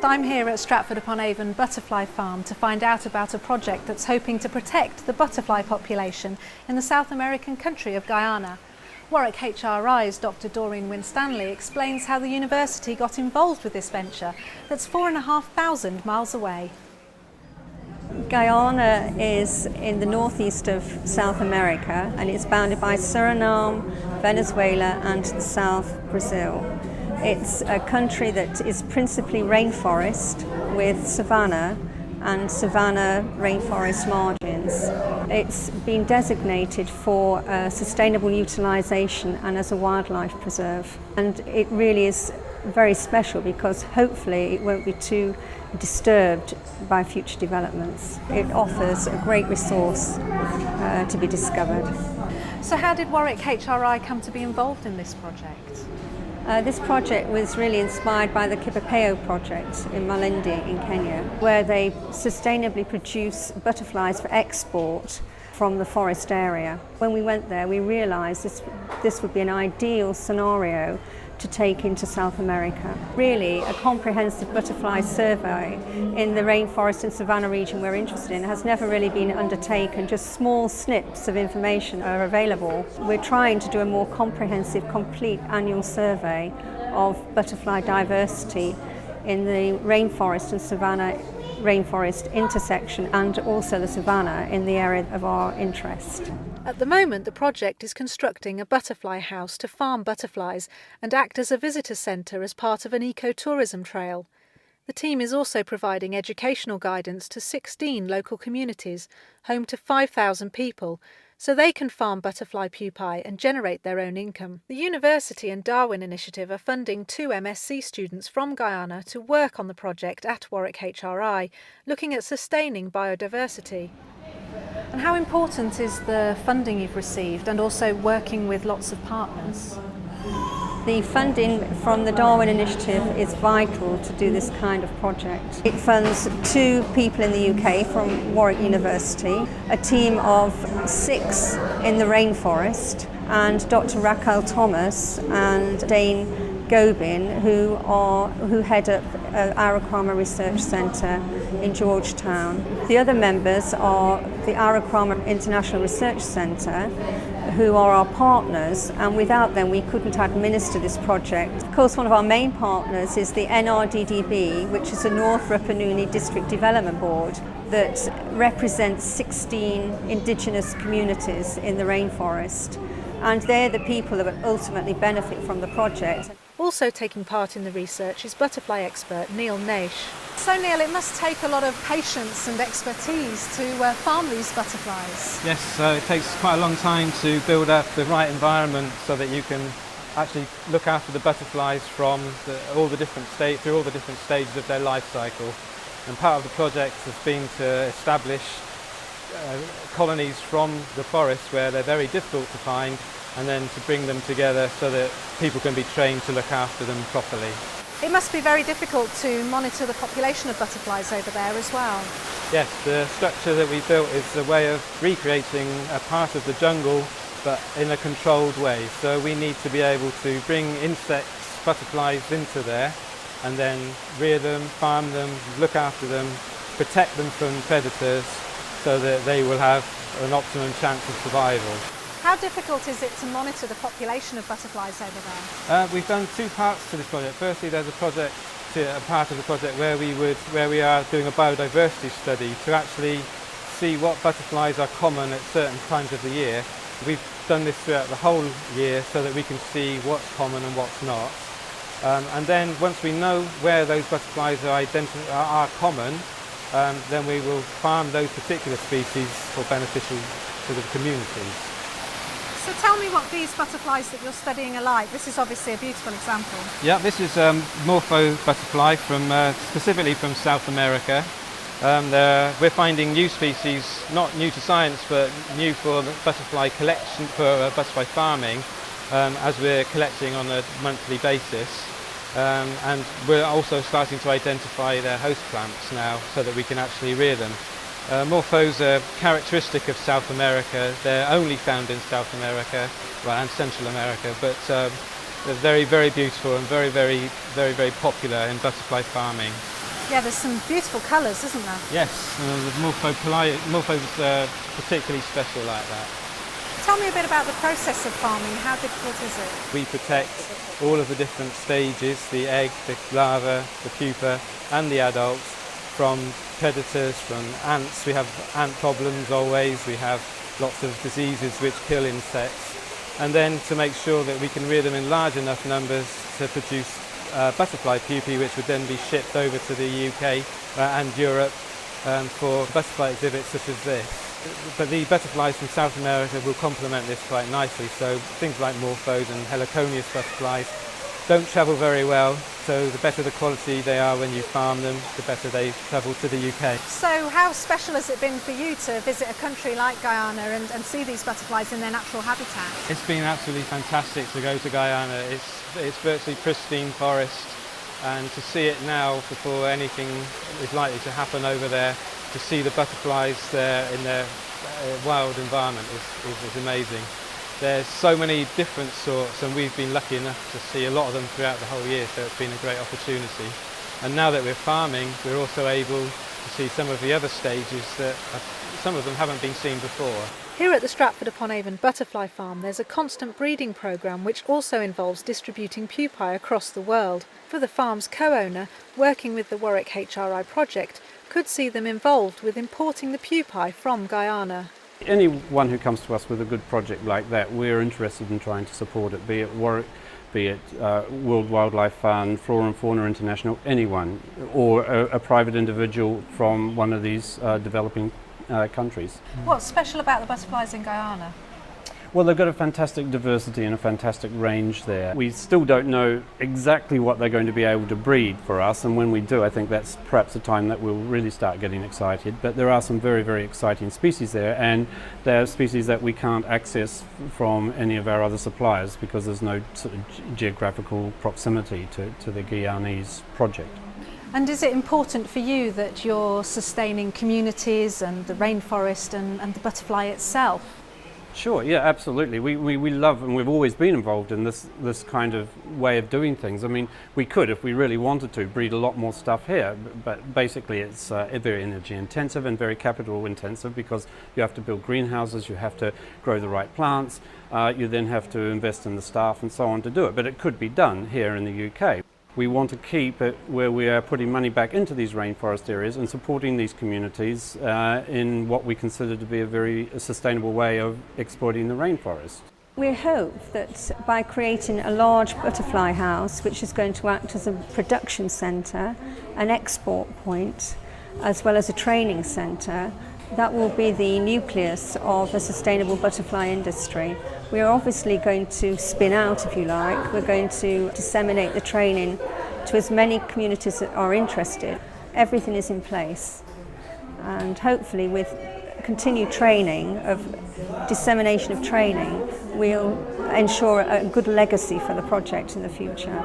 I'm here at Stratford-upon-Avon Butterfly Farm to find out about a project that's hoping to protect the butterfly population in the South American country of Guyana. Warwick HRI's Dr. Doreen Winstanley explains how the university got involved with this venture that's 4,500 miles away. Guyana is in the northeast of South America and it's bounded by Suriname, Venezuela and South Brazil. It's a country that is principally rainforest with savanna and savanna rainforest margins. It's been designated for sustainable utilisation and as a wildlife preserve. And it really is very special because hopefully it won't be too disturbed by future developments. It offers a great resource to be discovered. So how did Warwick HRI come to be involved in this project? This project was really inspired by the Kipepeo project in Malindi in Kenya, where they sustainably produce butterflies for export from the forest area. When we went there, we realised this would be an ideal scenario to take into South America. Really, a comprehensive butterfly survey in the rainforest and savanna region we're interested in has never really been undertaken. Just small snips of information are available. We're trying to do a more comprehensive, complete annual survey of butterfly diversity in the rainforest and savanna rainforest intersection and also the savanna in the area of our interest. At the moment, the project is constructing a butterfly house to farm butterflies and act as a visitor centre as part of an ecotourism trail. The team is also providing educational guidance to 16 local communities, home to 5,000 people, so they can farm butterfly pupae and generate their own income. The University and Darwin Initiative are funding 2 MSc students from Guyana to work on the project at Warwick HRI, looking at sustaining biodiversity. And how important is the funding you've received and also working with lots of partners? The funding from the Darwin Initiative is vital to do this kind of project. It funds 2 people in the UK from Warwick University, a team of 6 in the rainforest, and Dr. Raquel Thomas and Dane Gobin, who head up Arakwama Research Centre in Georgetown. The other members are the Arakwama International Research Centre, who are our partners, and without them we couldn't administer this project. Of course, one of our main partners is the NRDDB, which is the North Rupununi District Development Board that represents 16 indigenous communities in the rainforest, and they're the people that will ultimately benefit from the project. Also taking part in the research is butterfly expert Neil Naish. So Neil, it must take a lot of patience and expertise to farm these butterflies. Yes, so it takes quite a long time to build up the right environment so that you can actually look after the butterflies from through all the different stages of their life cycle. And part of the project has been to establish colonies from the forest where they're very difficult to find, and then to bring them together so that people can be trained to look after them properly. It must be very difficult to monitor the population of butterflies over there as well. Yes, the structure that we built is a way of recreating a part of the jungle but in a controlled way. So we need to be able to bring insects, butterflies into there and then rear them, farm them, look after them, protect them from predators so that they will have an optimum chance of survival. How difficult is it to monitor the population of butterflies over there? We've done 2 parts to this project. Firstly, there's a part of the project where we are doing a biodiversity study to actually see what butterflies are common at certain times of the year. We've done this throughout the whole year so that we can see what's common and what's not. And then once we know where those butterflies are common, then we will farm those particular species for beneficial to the communities. So tell me what these butterflies that you're studying are like. This is obviously a beautiful example. Yeah, this is morpho butterfly specifically from South America. We're finding new species, not new to science, but new for butterfly collection, for butterfly farming, as we're collecting on a monthly basis. And we're also starting to identify their host plants now so that we can actually rear them. Morphos are characteristic of South America. They're only found in South America, well, and Central America, but they're very, very beautiful and very, very, very, very popular in butterfly farming. Yeah, there's some beautiful colours, isn't there? Yes, the morpho is particularly special like that. Tell me a bit about the process of farming. How difficult is it? We protect all of the different stages, the egg, the larva, the pupa and the adults from predators, from ants. We have ant problems always, we have lots of diseases which kill insects. And then to make sure that we can rear them in large enough numbers to produce butterfly pupae, which would then be shipped over to the UK and Europe for butterfly exhibits such as this. But the butterflies from South America will complement this quite nicely, so things like morphos and heliconius butterflies don't travel very well, so the better the quality they are when you farm them, the better they travel to the UK. So how special has it been for you to visit a country like Guyana and see these butterflies in their natural habitat? It's been absolutely fantastic to go to Guyana. It's virtually pristine forest, and to see it now before anything is likely to happen over there, to see the butterflies there in their wild environment is amazing. There's so many different sorts, and we've been lucky enough to see a lot of them throughout the whole year, so it's been a great opportunity. And now that we're farming, we're also able to see some of the other stages that some of them haven't been seen before. Here at the Stratford-upon-Avon Butterfly Farm, there's a constant breeding programme which also involves distributing pupae across the world. For the farm's co-owner, working with the Warwick HRI project could see them involved with importing the pupae from Guyana. Anyone who comes to us with a good project like that, we're interested in trying to support it, be it Warwick, be it World Wildlife Fund, Flora and Fauna International, anyone, or a private individual from one of these developing countries. What's special about the butterflies in Guyana? Well, they've got a fantastic diversity and a fantastic range there. We still don't know exactly what they're going to be able to breed for us, and when we do, I think that's perhaps the time that we'll really start getting excited. But there are some very, very exciting species there, and they're species that we can't access from any of our other suppliers because there's no sort of geographical proximity to the Guyanese project. And is it important for you that you're sustaining communities and the rainforest and the butterfly itself? Sure, yeah, absolutely. We love, and we've always been involved in this kind of way of doing things. I mean, we could, if we really wanted to, breed a lot more stuff here, but basically it's very energy intensive and very capital intensive because you have to build greenhouses, you have to grow the right plants, you then have to invest in the staff and so on to do it. But it could be done here in the UK. We want to keep it where we are putting money back into these rainforest areas and supporting these communities in what we consider to be a very sustainable way of exploiting the rainforest. We hope that by creating a large butterfly house, which is going to act as a production centre, an export point, as well as a training centre, that will be the nucleus of a sustainable butterfly industry. We are obviously going to spin out, if you like. We're going to disseminate the training to as many communities that are interested. Everything is in place, and hopefully with continued training, dissemination of training, we'll ensure a good legacy for the project in the future.